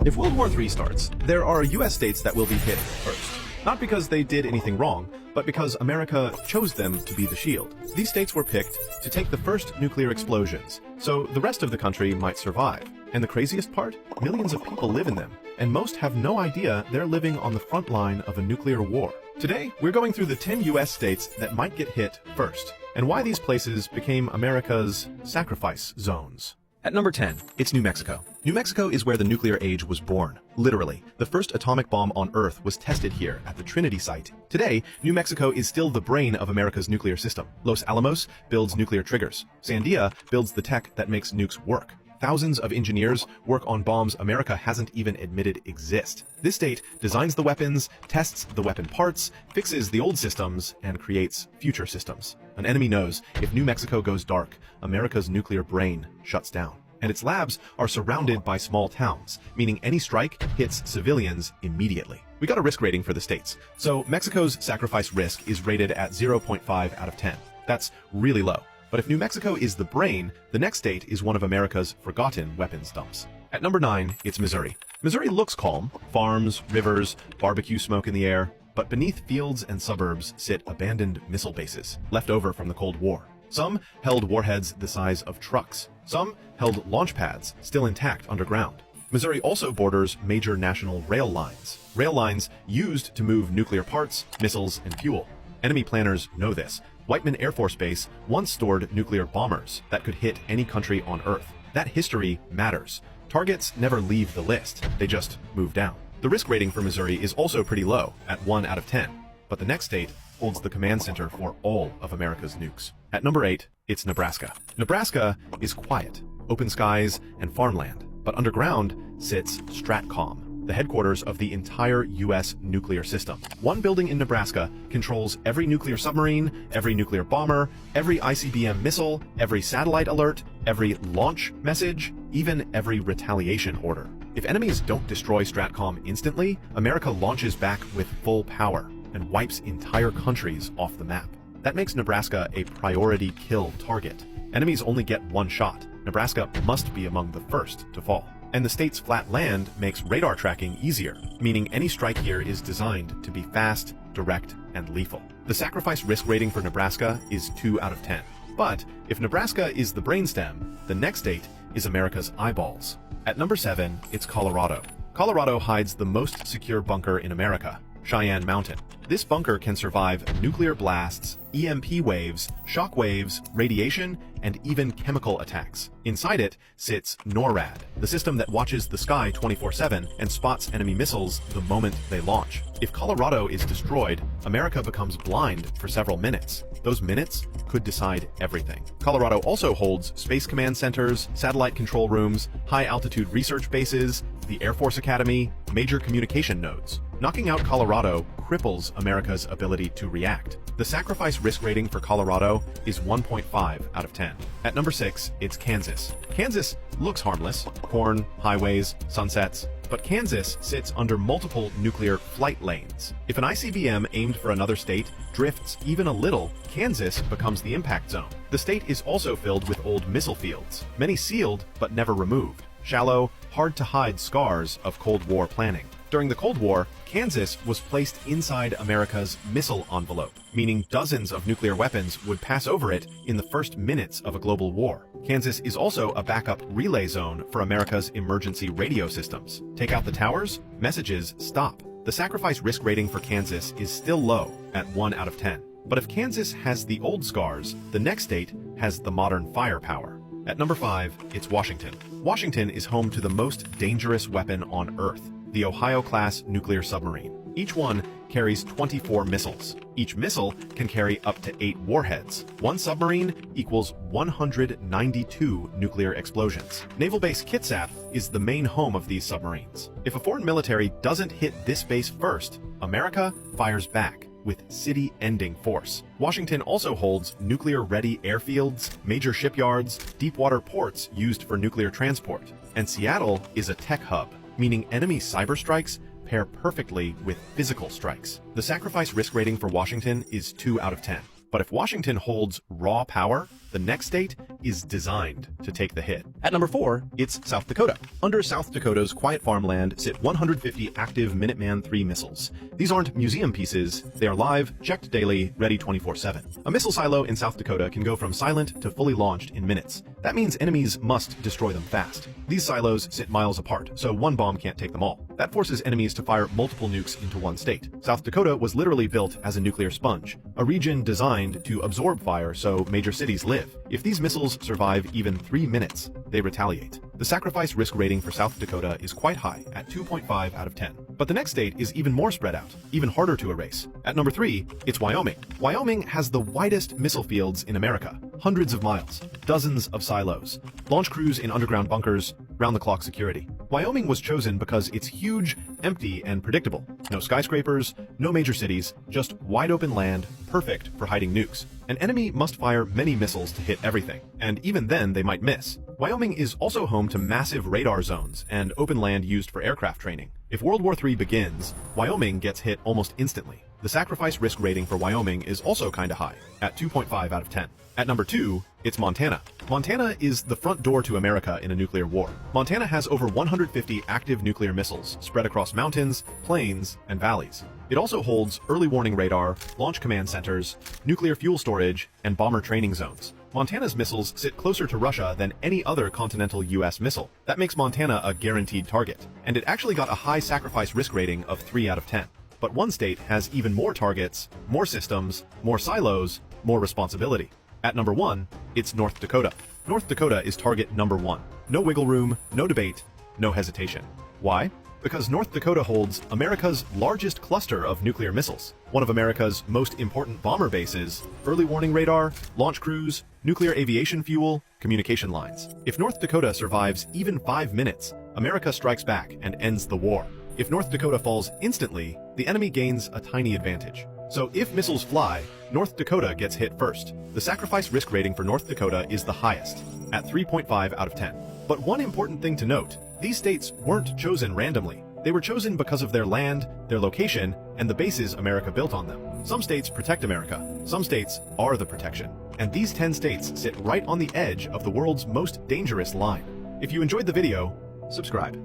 If World War III starts, there are US states that will be hit first. Not because they did anything wrong, but because America chose them to be the shield. These states were picked to take the first nuclear explosions, so the rest of the country might survive. And the craziest part? Millions of people live in them, and most have no idea they're living on the front line of a nuclear war. Today, we're going through the 10 US states that might get hit first, and why these places became America's sacrifice zones. At number 10, it's New Mexico. New Mexico is where the nuclear age was born. Literally, the first atomic bomb on Earth was tested here at the Trinity site. Today, New Mexico is still the brain of America's nuclear system. Los Alamos builds nuclear triggers. Sandia builds the tech that makes nukes work. Thousands of engineers work on bombs America hasn't even admitted exist. This state designs the weapons, tests the weapon parts, fixes the old systems, and creates future systems. An enemy knows if New Mexico goes dark, America's nuclear brain shuts down. And its labs are surrounded by small towns, meaning any strike hits civilians immediately. We got a risk rating for the states. So Mexico's sacrifice risk is rated at 0.5 out of 10. That's really low. But if New Mexico is the brain, the next state is one of America's forgotten weapons dumps. At number 9, it's Missouri. Missouri looks calm. Farms, rivers, barbecue smoke in the air. But beneath fields and suburbs sit abandoned missile bases, left over from the Cold War. Some held warheads the size of trucks. Some held launch pads, still intact underground. Missouri also borders major national rail lines used to move nuclear parts, missiles, and fuel. Enemy planners know this. Whiteman Air Force Base once stored nuclear bombers that could hit any country on Earth. That history matters. Targets never leave the list, they just move down. The risk rating for Missouri is also pretty low, at 1 out of 10. But the next state holds the command center for all of America's nukes. At number 8, it's Nebraska. Nebraska is quiet, open skies, and farmland. But underground sits Stratcom, the headquarters of the entire U.S. nuclear system. One building in Nebraska controls every nuclear submarine, every nuclear bomber, every ICBM missile, every satellite alert, every launch message, even every retaliation order. If enemies don't destroy Stratcom instantly, America launches back with full power and wipes entire countries off the map. That makes Nebraska a priority kill target. Enemies only get one shot. Nebraska must be among the first to fall. And the state's flat land makes radar tracking easier, meaning any strike here is designed to be fast, direct, and lethal. The sacrifice risk rating for Nebraska is 2 out of 10. But if Nebraska is the brainstem, the next state is America's eyeballs. At number 7, it's Colorado. Colorado hides the most secure bunker in America, Cheyenne Mountain. This bunker can survive nuclear blasts, EMP waves, shock waves, radiation, and even chemical attacks. Inside it sits NORAD, the system that watches the sky 24/7 and spots enemy missiles the moment they launch. If Colorado is destroyed, America becomes blind for several minutes. Those minutes could decide everything. Colorado also holds space command centers, satellite control rooms, high-altitude research bases, the Air Force Academy, major communication nodes. Knocking out Colorado cripples America's ability to react. The sacrifice risk rating for Colorado is 1.5 out of 10. At number 6, it's Kansas. Kansas looks harmless, corn, highways, sunsets, but Kansas sits under multiple nuclear flight lanes. If an ICBM aimed for another state drifts even a little, Kansas becomes the impact zone. The state is also filled with old missile fields, many sealed but never removed. Shallow, hard-to-hide scars of Cold War planning. During the Cold War, Kansas was placed inside America's missile envelope, meaning dozens of nuclear weapons would pass over it in the first minutes of a global war. Kansas is also a backup relay zone for America's emergency radio systems. Take out the towers, messages stop. The sacrifice risk rating for Kansas is still low at 1 out of 10. But if Kansas has the old scars, the next state has the modern firepower. At number 5, it's Washington. Washington is home to the most dangerous weapon on Earth, the Ohio-class nuclear submarine. Each one carries 24 missiles. Each missile can carry up to 8 warheads. One submarine equals 192 nuclear explosions. Naval Base Kitsap is the main home of these submarines. If a foreign military doesn't hit this base first, America fires back with city-ending force. Washington also holds nuclear-ready airfields, major shipyards, deep-water ports used for nuclear transport. And Seattle is a tech hub, meaning enemy cyber strikes pair perfectly with physical strikes. The sacrifice risk rating for Washington is 2 out of 10. But if Washington holds raw power, the next state is designed to take the hit. At number 4, it's South Dakota. Under South Dakota's quiet farmland sit 150 active Minuteman III missiles. These aren't museum pieces, they are live, checked daily, ready 24/7. A missile silo in South Dakota can go from silent to fully launched in minutes. That means enemies must destroy them fast. These silos sit miles apart, so one bomb can't take them all. That forces enemies to fire multiple nukes into one state. South Dakota was literally built as a nuclear sponge, a region designed to absorb fire so major cities live. If these missiles survive even 3 minutes, they retaliate. The sacrifice risk rating for South Dakota is quite high, at 2.5 out of 10. But the next state is even more spread out, even harder to erase. At number 3, it's Wyoming. Wyoming has the widest missile fields in America, hundreds of miles, dozens of silos, launch crews in underground bunkers, round-the-clock security. Wyoming was chosen because it's huge, empty, and predictable. No skyscrapers, no major cities, just wide-open land, perfect for hiding nukes. An enemy must fire many missiles to hit everything, and even then they might miss. Wyoming is also home to massive radar zones and open land used for aircraft training. If World War III begins, Wyoming gets hit almost instantly. The sacrifice risk rating for Wyoming is also kinda high, at 2.5 out of 10. At number 2, it's Montana. Montana is the front door to America in a nuclear war. Montana has over 150 active nuclear missiles spread across mountains, plains, and valleys. It also holds early warning radar, launch command centers, nuclear fuel storage, and bomber training zones. Montana's missiles sit closer to Russia than any other continental US missile. That makes Montana a guaranteed target, and it actually got a high sacrifice risk rating of 3 out of 10. But one state has even more targets, more systems, more silos, more responsibility. At number 1, it's North Dakota. North Dakota is target number 1. No wiggle room, no debate, no hesitation. Why? Because North Dakota holds America's largest cluster of nuclear missiles, one of America's most important bomber bases, early warning radar, launch crews, nuclear aviation fuel, communication lines. If North Dakota survives even 5 minutes, America strikes back and ends the war. If North Dakota falls instantly, the enemy gains a tiny advantage. So if missiles fly, North Dakota gets hit first. The sacrifice risk rating for North Dakota is the highest, at 3.5 out of 10. But one important thing to note, these states weren't chosen randomly. They were chosen because of their land, their location, and the bases America built on them. Some states protect America, some states are the protection. And these 10 states sit right on the edge of the world's most dangerous line. If you enjoyed the video, subscribe.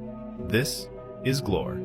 This is Glore.